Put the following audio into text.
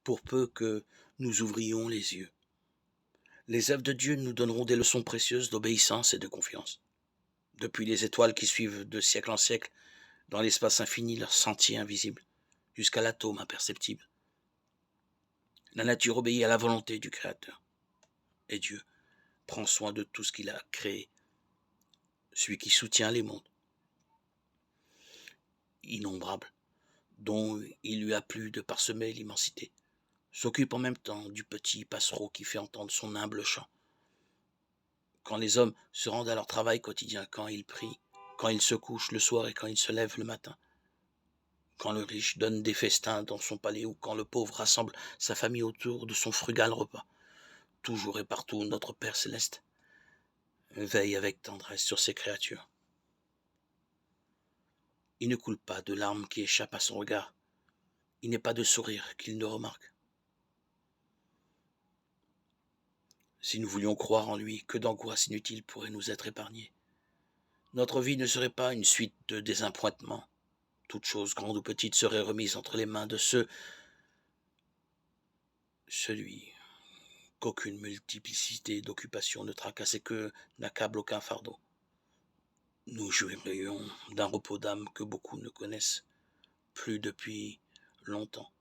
pour peu que nous ouvrions les yeux. Les œuvres de Dieu nous donneront des leçons précieuses d'obéissance et de confiance. Depuis les étoiles qui suivent de siècle en siècle dans l'espace infini leur sentier invisible, jusqu'à l'atome imperceptible. La nature obéit à la volonté du Créateur. Et Dieu prend soin de tout ce qu'il a créé, celui qui soutient les mondes innombrables, dont il lui a plu de parsemer l'immensité, s'occupe en même temps du petit passereau qui fait entendre son humble chant. Quand les hommes se rendent à leur travail quotidien, quand ils prient, quand ils se couchent le soir et quand ils se lèvent le matin, quand le riche donne des festins dans son palais ou quand le pauvre rassemble sa famille autour de son frugal repas, toujours et partout notre Père céleste veille avec tendresse sur ses créatures. Il ne coule pas de larmes qui échappent à son regard. Il n'est pas de sourire qu'il ne remarque. Si nous voulions croire en lui, que d'angoisses inutiles pourraient nous être épargnées. Notre vie ne serait pas une suite de désappointements. Toute chose, grande ou petite, serait remise entre les mains de celui qu'aucune multiplicité d'occupations ne tracasse et que n'accable aucun fardeau. Nous jouirions d'un repos d'âme que beaucoup ne connaissent plus depuis longtemps.